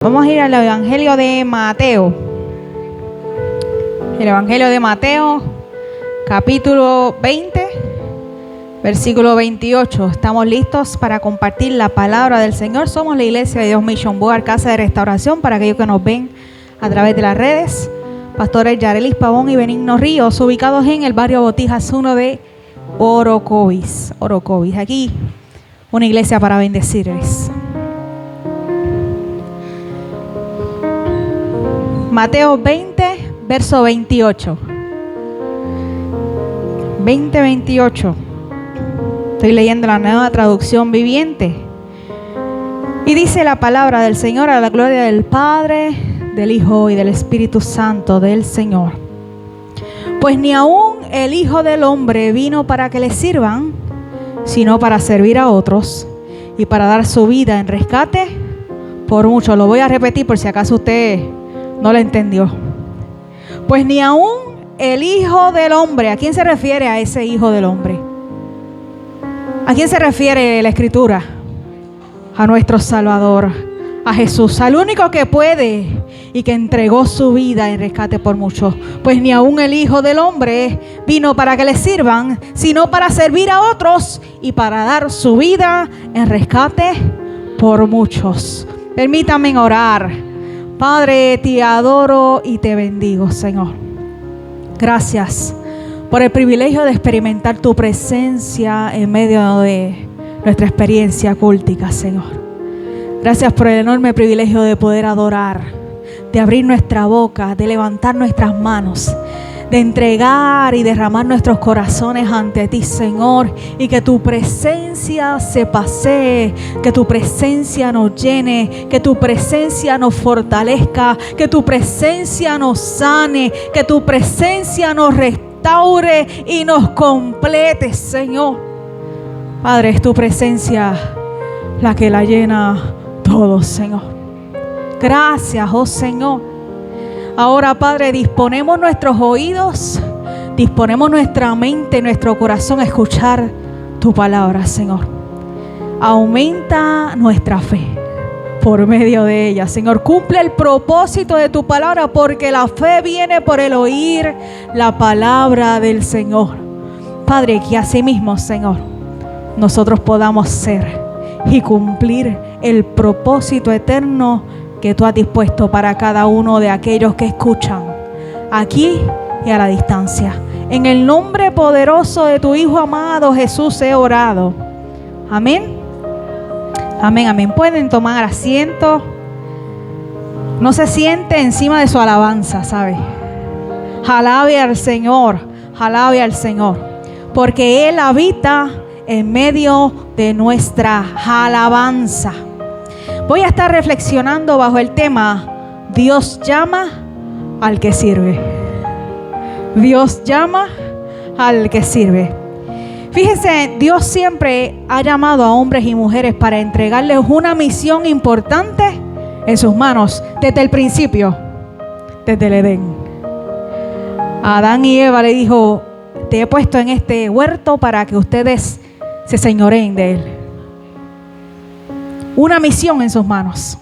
Vamos a ir al Evangelio de Mateo. El Evangelio de Mateo, capítulo 20, versículo 28. Estamos listos para compartir la palabra del Señor. Somos la Iglesia de Dios Mission Board, Casa de Restauración, para aquellos que nos ven a través de las redes. Pastores Yarelis Pavón y Benigno Ríos, ubicados en el barrio Botijas 1 de Orocovis. Aquí, una iglesia para bendecirles. Mateo 20, verso 28. 28. Estoy leyendo la Nueva Traducción Viviente. Y dice la palabra del Señor a la gloria del Padre, del Hijo y del Espíritu Santo del Señor. Pues ni aún el Hijo del Hombre vino para que le sirvan, sino para servir a otros y para dar su vida en rescate por muchos. Lo voy a repetir por si acaso usted no lo entendió. Pues ni aún el Hijo del Hombre. ¿A quién se refiere a ese Hijo del Hombre? ¿A quién se refiere la Escritura? A nuestro Salvador, a Jesús, al único que puede y que entregó su vida en rescate por muchos. Pues ni aún el Hijo del Hombre vino para que le sirvan, sino para servir a otros y para dar su vida en rescate por muchos. Permítanme orar. Padre, te adoro y te bendigo, Señor. Gracias por el privilegio de experimentar tu presencia en medio de nuestra experiencia cultica, Señor. Gracias por el enorme privilegio de poder adorar, de abrir nuestra boca, de levantar nuestras manos, de entregar y derramar nuestros corazones ante ti, Señor, y que tu presencia se pasee, que tu presencia nos llene, que tu presencia nos fortalezca, que tu presencia nos sane, que tu presencia nos restaure y nos complete, Señor. Padre, es tu presencia la que la llena todo, Señor. Gracias, oh Señor. Ahora, Padre, disponemos nuestros oídos, disponemos nuestra mente, nuestro corazón a escuchar tu palabra, Señor. Aumenta nuestra fe por medio de ella, Señor. Cumple el propósito de tu palabra, porque la fe viene por el oír la palabra del Señor. Padre, que así mismo, Señor, nosotros podamos ser y cumplir el propósito eterno que tú has dispuesto para cada uno de aquellos que escuchan aquí y a la distancia. En el nombre poderoso de tu Hijo amado Jesús he orado. Amén. Amén, amén. Pueden tomar asiento. No se siente encima de su alabanza, ¿sabe? Alabe al Señor, alabe al Señor, porque Él habita en medio de nuestra alabanza. Voy a estar reflexionando bajo el tema: Dios llama al que sirve. Dios llama al que sirve. Fíjense, Dios siempre ha llamado a hombres y mujeres para entregarles una misión importante en sus manos desde el principio, desde el Edén. A Adán y Eva le dijo: te he puesto en este huerto para que ustedes se señoreen de él. Una misión en sus manos.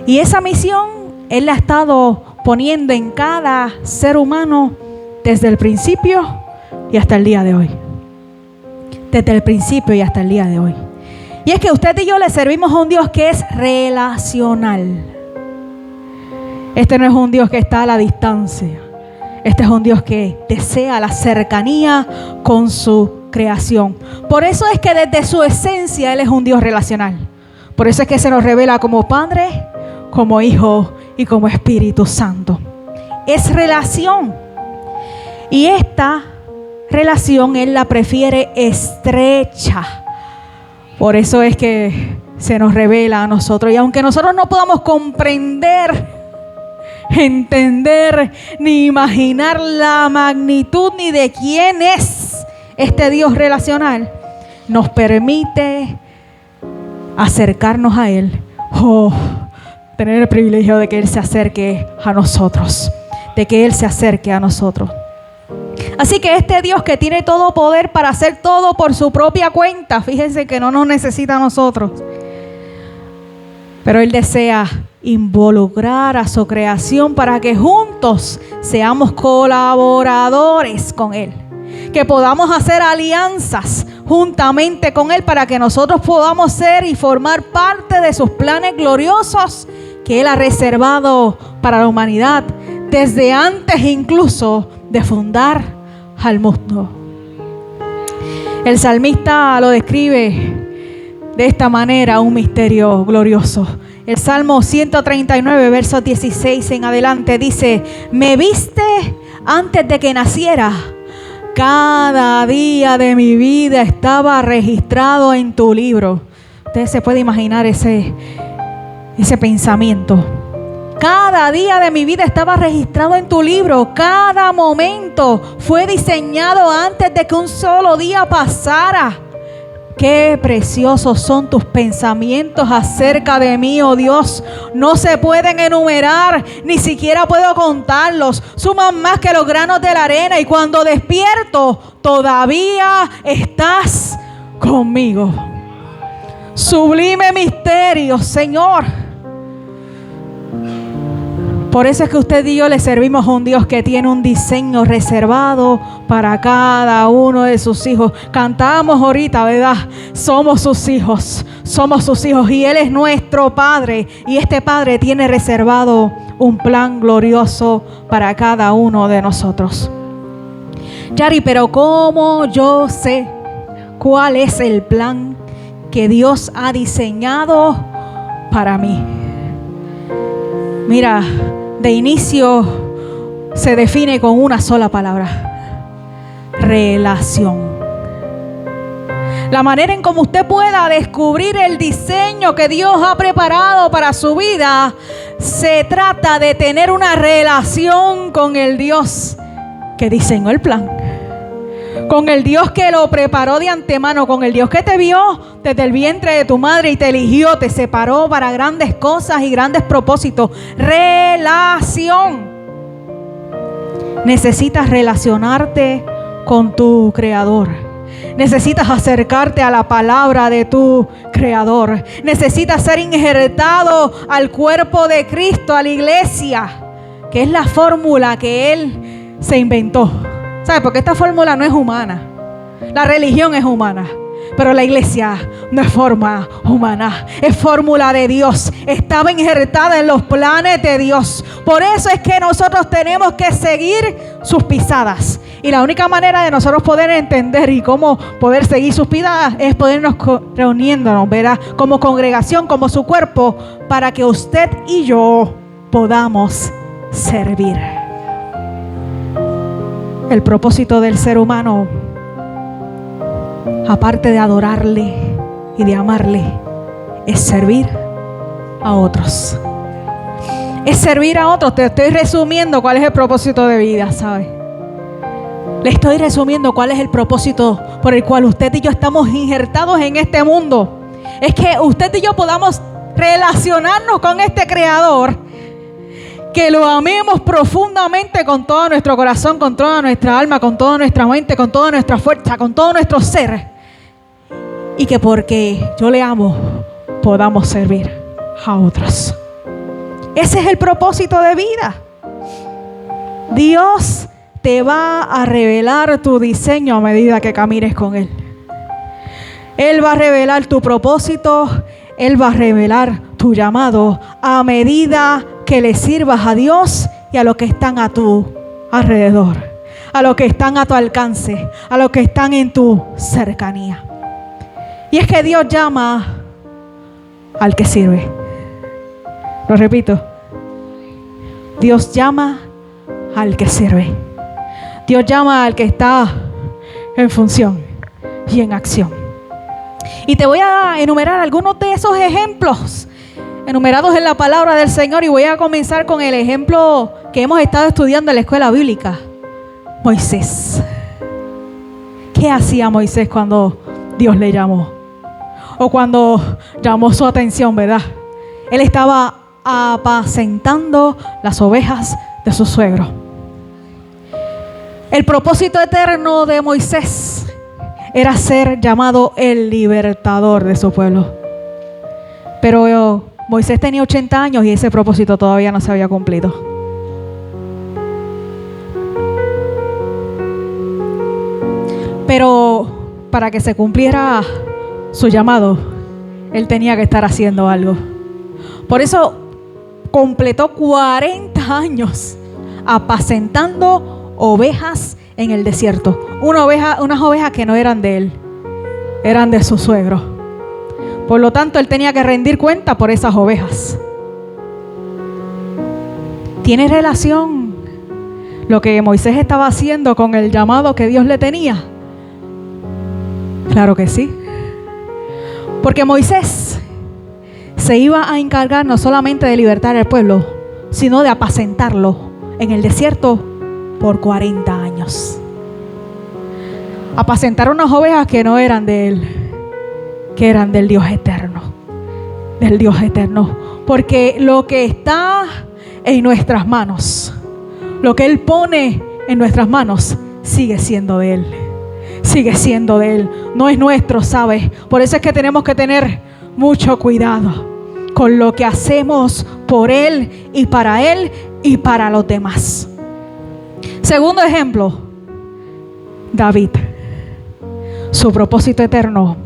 Y esa misión Él la ha estado poniendo en cada ser humano desde el principio y hasta el día de hoy. Desde el principio y hasta el día de hoy. Y es que usted y yo le servimos a un Dios que es relacional. Este no es un Dios que está a la distancia. Este es un Dios que desea la cercanía con su creación. Por eso es que desde su esencia Él es un Dios relacional. Por eso es que se nos revela como Padre, como Hijo y como Espíritu Santo. Es relación. Y esta relación Él la prefiere estrecha. Por eso es que se nos revela a nosotros. Y aunque nosotros no podamos comprender, entender, ni imaginar la magnitud ni de quién es este Dios relacional, nos permite acercarnos a Él, tener el privilegio de que Él se acerque a nosotros, de que Él se acerque a nosotros. Así que este Dios que tiene todo poder para hacer todo por su propia cuenta, fíjense que no nos necesita a nosotros, Pero Él desea involucrar a su creación para que juntos seamos colaboradores con Él. Que podamos hacer alianzas juntamente con Él para que nosotros podamos ser y formar parte de sus planes gloriosos que Él ha reservado para la humanidad desde antes incluso de fundar al mundo. El salmista lo describe de esta manera, un misterio glorioso. El Salmo 139, versos 16 en adelante dice: me viste antes de que naciera. Cada día de mi vida estaba registrado en tu libro. Usted se puede imaginar ese pensamiento. Cada día de mi vida estaba registrado en tu libro. Cada momento fue diseñado antes de que un solo día pasara. Qué preciosos son tus pensamientos acerca de mí, oh Dios. No se pueden enumerar, ni siquiera puedo contarlos. Suman más que los granos de la arena. Y cuando despierto, todavía estás conmigo. Sublime misterio, Señor. Por eso es que usted y yo le servimos a un Dios que tiene un diseño reservado para cada uno de sus hijos. Cantamos ahorita, ¿verdad? Somos sus hijos y Él es nuestro Padre. Y este Padre tiene reservado un plan glorioso para cada uno de nosotros. Yari, pero ¿cómo yo sé cuál es el plan que Dios ha diseñado para mí? Mira, de inicio se define con una sola palabra: relación. La manera en cómo usted pueda descubrir el diseño que Dios ha preparado para su vida, se trata de tener una relación con el Dios que diseñó el plan, con el Dios que lo preparó de antemano, con el Dios que te vio desde el vientre de tu madre y te eligió, te separó para grandes cosas y grandes propósitos. Relación. Necesitas relacionarte con tu Creador. Necesitas acercarte a la palabra de tu Creador. Necesitas ser injertado al cuerpo de Cristo, a la iglesia, que es la fórmula que Él se inventó. ¿Sabe? Porque esta fórmula no es humana. La religión es humana, pero la iglesia no es forma humana, es fórmula de Dios. Estaba injertada en los planes de Dios. Por eso es que nosotros tenemos que seguir sus pisadas. Y la única manera de nosotros poder entender y cómo poder seguir sus pisadas es podernos reuniéndonos, ¿verdad? Como congregación, como su cuerpo, para que usted y yo podamos servir. El propósito del ser humano, aparte de adorarle y de amarle, es servir a otros. Es servir a otros. Te estoy resumiendo cuál es el propósito de vida, ¿sabes? Le estoy resumiendo cuál es el propósito por el cual usted y yo estamos injertados en este mundo. Es que usted y yo podamos relacionarnos con este Creador, que lo amemos profundamente con todo nuestro corazón, con toda nuestra alma, con toda nuestra mente, con toda nuestra fuerza, con todo nuestro ser. Y que porque yo le amo, podamos servir a otros. Ese es el propósito de vida. Dios te va a revelar tu diseño a medida que camines con Él. Él va a revelar tu propósito. Él va a revelar tu llamado a medida que le sirvas a Dios y a los que están a tu alrededor, a los que están a tu alcance, a los que están en tu cercanía. Y es que Dios llama al que sirve. Lo repito. Dios llama al que sirve. Dios llama al que está en función y en acción. Y te voy a enumerar algunos de esos ejemplos enumerados en la palabra del Señor, y voy a comenzar con el ejemplo que hemos estado estudiando en la escuela bíblica. Moisés. ¿Qué hacía Moisés cuando Dios le llamó? O cuando llamó su atención, ¿verdad? Él estaba apacentando las ovejas de su suegro. El propósito eterno de Moisés era ser llamado el libertador de su pueblo. Pero Moisés tenía 80 años y ese propósito todavía no se había cumplido. Pero para que se cumpliera su llamado, él tenía que estar haciendo algo. Por eso completó 40 años apacentando ovejas en el desierto. Unas ovejas que no eran de él, eran de su suegro. Por lo tanto, él tenía que rendir cuenta por esas ovejas. ¿Tiene relación lo que Moisés estaba haciendo con el llamado que Dios le tenía? Claro que sí. Porque Moisés se iba a encargar no solamente de libertar al pueblo, sino de apacentarlo en el desierto por 40 años. Apacentar unas ovejas que no eran de él, que eran del Dios eterno. Del Dios eterno. Porque lo que está en nuestras manos, lo que Él pone en nuestras manos, sigue siendo de Él. Sigue siendo de Él. No es nuestro, ¿sabes? Por eso es que tenemos que tener mucho cuidado con lo que hacemos por Él y para los demás. Segundo ejemplo, David. Su propósito eterno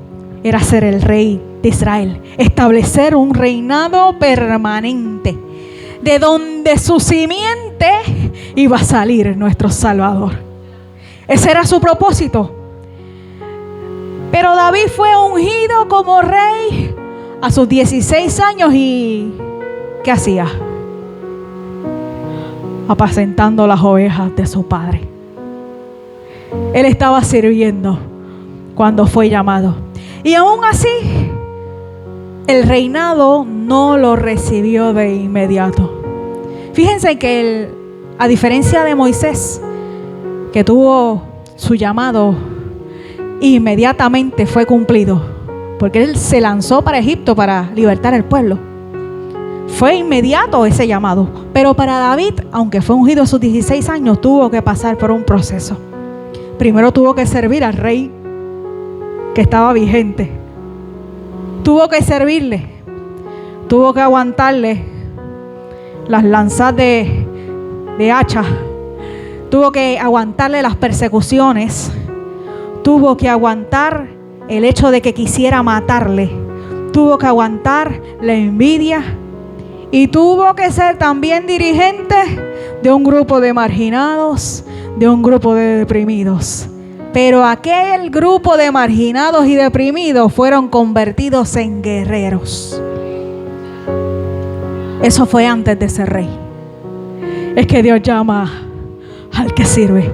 era ser el rey de Israel, establecer un reinado permanente, de donde su simiente iba a salir nuestro Salvador. Ese era su propósito. Pero David fue ungido como rey a sus 16 años y ¿qué hacía? Apacentando las ovejas de su padre. Él estaba sirviendo cuando fue llamado. Y aún así, el reinado no lo recibió de inmediato. Fíjense que a diferencia de Moisés, que tuvo su llamado, inmediatamente fue cumplido, porque él se lanzó para Egipto para libertar al pueblo. Fue inmediato ese llamado. Pero para David, aunque fue ungido a sus 16 años, tuvo que pasar por un proceso. Primero tuvo que servir al rey que estaba vigente. Tuvo que servirle. Tuvo que aguantarle las lanzas de hacha. Tuvo que aguantarle las persecuciones. Tuvo que aguantar el hecho de que quisiera matarle. Tuvo que aguantar la envidia. Y tuvo que ser también dirigente de un grupo de marginados, de un grupo de deprimidos. Pero aquel grupo de marginados y deprimidos fueron convertidos en guerreros. Eso fue antes de ser rey. Es que Dios llama al que sirve.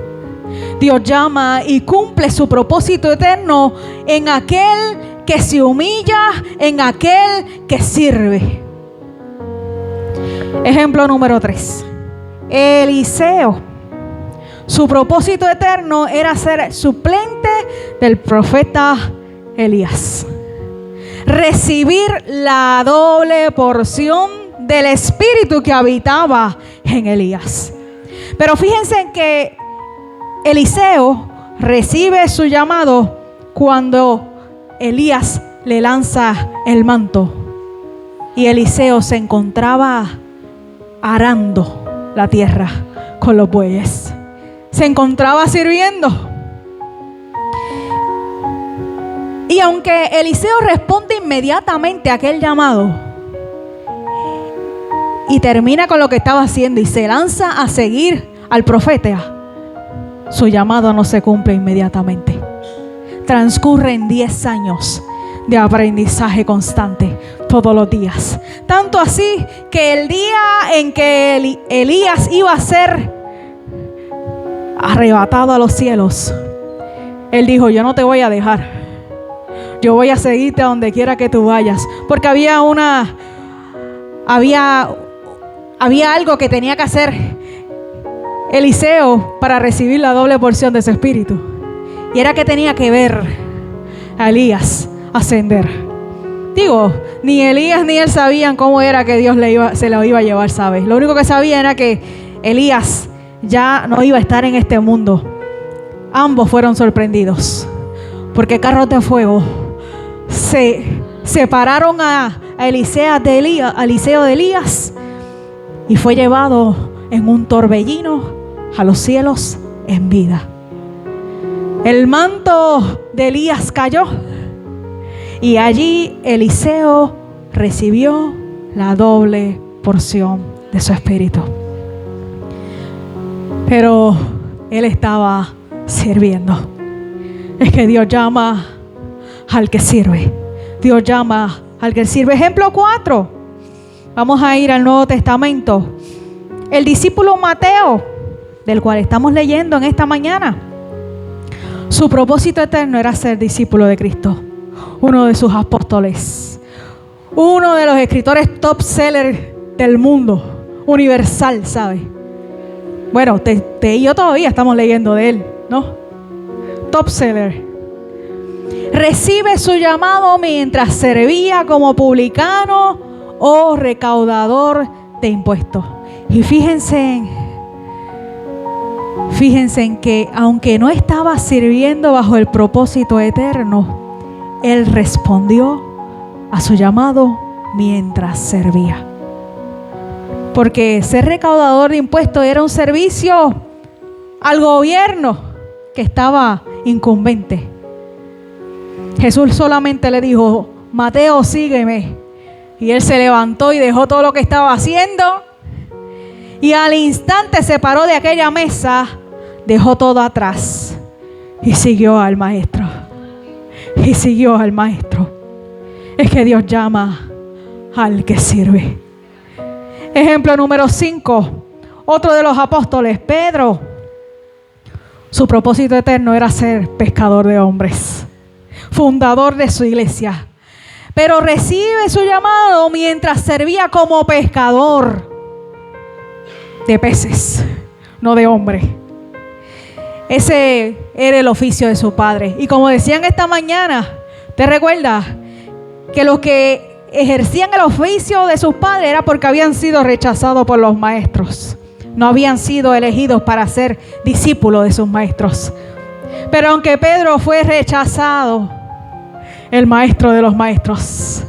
Dios llama y cumple su propósito eterno en aquel que se humilla, en aquel que sirve. Ejemplo número 3. Eliseo. Su propósito eterno era ser suplente del profeta Elías. Recibir la doble porción del espíritu que habitaba en Elías. Pero fíjense que Eliseo recibe su llamado cuando Elías le lanza el manto. Y Eliseo se encontraba arando la tierra con los bueyes. Se encontraba sirviendo. Y aunque Eliseo responde inmediatamente a aquel llamado y termina con lo que estaba haciendo y se lanza a seguir al profeta, su llamado no se cumple inmediatamente. Transcurren 10 años de aprendizaje constante todos los días. Tanto así que el día en que Elías iba a ser arrebatado a los cielos, él dijo: yo no te voy a dejar, yo voy a seguirte a donde quiera que tú vayas. Porque había algo que tenía que hacer Eliseo para recibir la doble porción de su espíritu, y era que tenía que ver a Elías ascender. Digo, ni Elías ni él sabían cómo era que Dios se lo iba a llevar, ¿sabes? Lo único que sabían era que Elías ya no iba a estar en este mundo. Ambos fueron sorprendidos, porque carros de fuego se separaron a a Eliseo de Elías y fue llevado en un torbellino a los cielos en vida. El manto de Elías cayó y allí Eliseo recibió la doble porción de su espíritu. Pero él estaba sirviendo. Es que Dios llama al que sirve. Dios llama al que sirve. Ejemplo 4. Vamos a ir al Nuevo Testamento. El discípulo Mateo, del cual estamos leyendo en esta mañana. Su propósito eterno era ser discípulo de Cristo. Uno de sus apóstoles. Uno de los escritores top seller del mundo. Universal, ¿sabes? Bueno, te y yo todavía estamos leyendo de él, ¿no? Top seller. Recibe su llamado mientras servía como publicano o recaudador de impuestos. Y fíjense en que aunque no estaba sirviendo bajo el propósito eterno, él respondió a su llamado mientras servía. Porque ser recaudador de impuestos era un servicio al gobierno que estaba incumbente. Jesús solamente le dijo: Mateo, sígueme. Y él se levantó y dejó todo lo que estaba haciendo. Y al instante se paró de aquella mesa, dejó todo atrás y siguió al maestro. Y siguió al maestro. Es que Dios llama al que sirve. Ejemplo número 5. Otro de los apóstoles, Pedro. Su propósito eterno era ser pescador de hombres, fundador de su iglesia. Pero recibe su llamado mientras servía como pescador de peces, no de hombre. Ese era el oficio de su padre. Y como decían esta mañana, ¿te recuerdas? Que los que ejercían el oficio de sus padres era porque habían sido rechazados por los maestros. No habían sido elegidos para ser discípulos de sus maestros. Pero aunque Pedro fue rechazado, el maestro de los maestros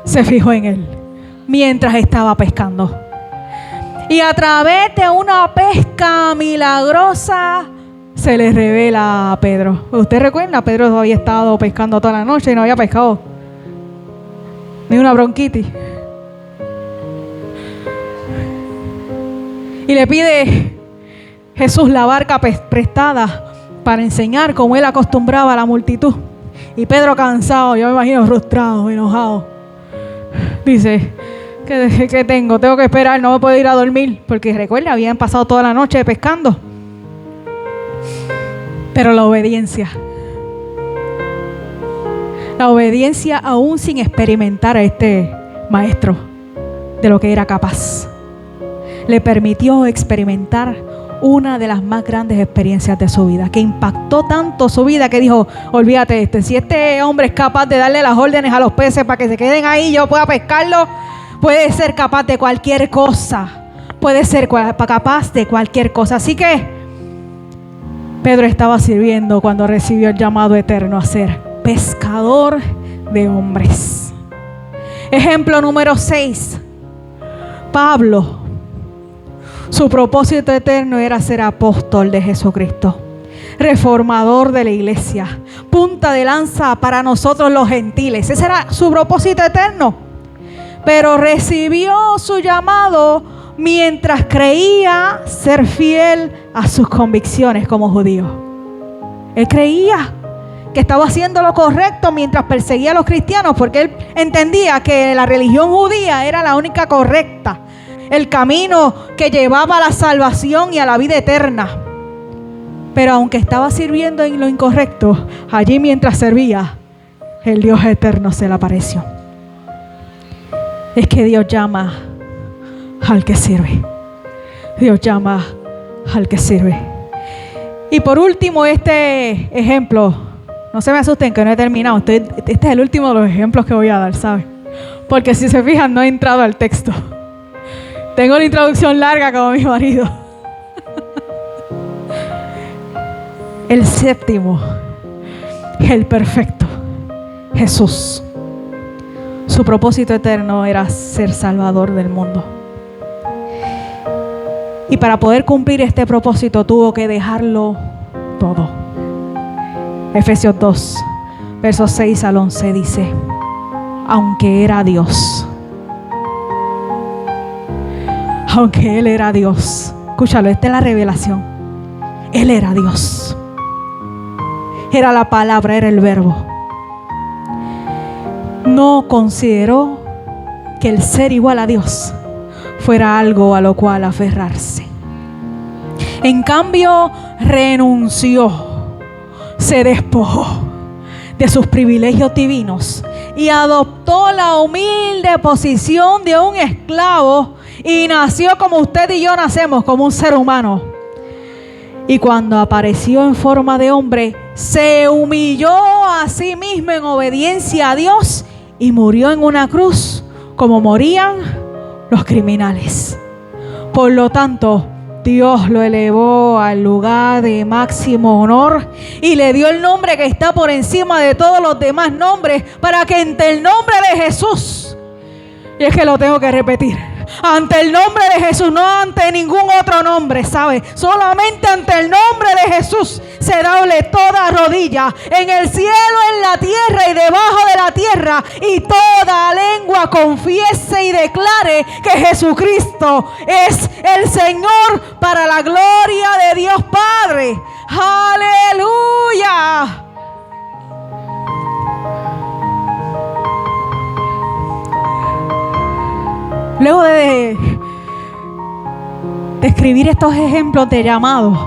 se fijó en él mientras estaba pescando. Y a través de una pesca milagrosa se le revela a Pedro. ¿Usted recuerda? Pedro había estado pescando toda la noche y no había pescado ni una bronquitis. Y le pide Jesús la barca prestada para enseñar cómo él acostumbraba a la multitud. Y Pedro, cansado, yo me imagino frustrado, enojado, dice: ¿Qué tengo? Tengo que esperar, no me puedo ir a dormir. Porque recuerda, habían pasado toda la noche pescando. Pero la obediencia aún sin experimentar a este maestro de lo que era capaz, le permitió experimentar una de las más grandes experiencias de su vida, que impactó tanto su vida que dijo: olvídate, si este hombre es capaz de darle las órdenes a los peces para que se queden ahí y yo pueda pescarlo, puede ser capaz de cualquier cosa. Puede ser capaz de cualquier cosa. Así que Pedro estaba sirviendo cuando recibió el llamado eterno a ser pescador de hombres. Ejemplo número 6. Pablo. Su propósito eterno era ser apóstol de Jesucristo, reformador de la iglesia, punta de lanza para nosotros los gentiles. Ese era su propósito eterno. Pero recibió su llamado mientras creía ser fiel a sus convicciones como judío. Él creía que estaba haciendo lo correcto mientras perseguía a los cristianos, porque él entendía que la religión judía era la única correcta, el camino que llevaba a la salvación y a la vida eterna. Pero aunque estaba sirviendo en lo incorrecto, allí mientras servía, el Dios eterno se le apareció. Es que Dios llama al que sirve. Dios llama al que sirve. Y por último, este ejemplo, no se me asusten que no he terminado. Este es el último de los ejemplos que voy a dar, ¿sabes? Porque si se fijan, no he entrado al texto. Tengo la introducción larga como mi marido. El séptimo, el perfecto, Jesús. Su propósito eterno era ser salvador del mundo. Y para poder cumplir este propósito tuvo que dejarlo todo. Efesios 2, versos 6 al 11 dice: aunque era Dios, aunque Él era Dios, escúchalo, esta es la revelación. Él era Dios. Era la palabra, era el verbo. No consideró que el ser igual a Dios fuera algo a lo cual aferrarse. En cambio, renunció, se despojó de sus privilegios divinos y adoptó la humilde posición de un esclavo y nació como usted y yo nacemos, como un ser humano. Y cuando apareció en forma de hombre, se humilló a sí mismo en obediencia a Dios y murió en una cruz como morían los criminales. Por lo tanto, Dios lo elevó al lugar de máximo honor y le dio el nombre que está por encima de todos los demás nombres, para que ante el nombre de Jesús, y es que lo tengo que repetir, ante el nombre de Jesús, no ante ningún otro nombre, ¿sabe? Solamente ante el nombre de Jesús se doble toda rodilla, en el cielo, en la tierra y debajo de la tierra, y toda lengua confiese y declare que Jesucristo es el Señor, para la gloria de Dios Padre. ¡Aleluya! Luego de escribir estos ejemplos de llamado,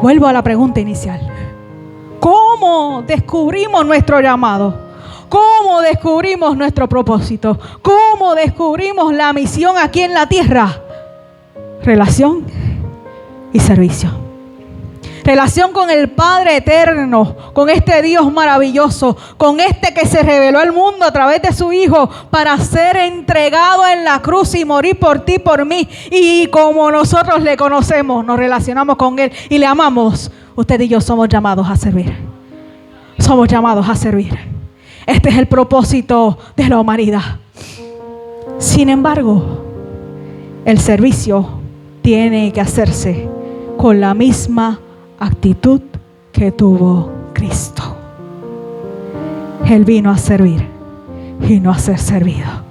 vuelvo a la pregunta inicial. ¿Cómo descubrimos nuestro llamado? ¿Cómo descubrimos nuestro propósito? ¿Cómo descubrimos la misión aquí en la tierra? Relación y servicio. Relación con el Padre eterno, con este Dios maravilloso, con este que se reveló al mundo a través de su Hijo para ser entregado en la cruz y morir por ti, por mí. Y como nosotros le conocemos, nos relacionamos con Él y le amamos, usted y yo somos llamados a servir. Somos llamados a servir. Este es el propósito de la humanidad. Sin embargo, el servicio tiene que hacerse con la misma actitud que tuvo Cristo. Él vino a servir y no a ser servido.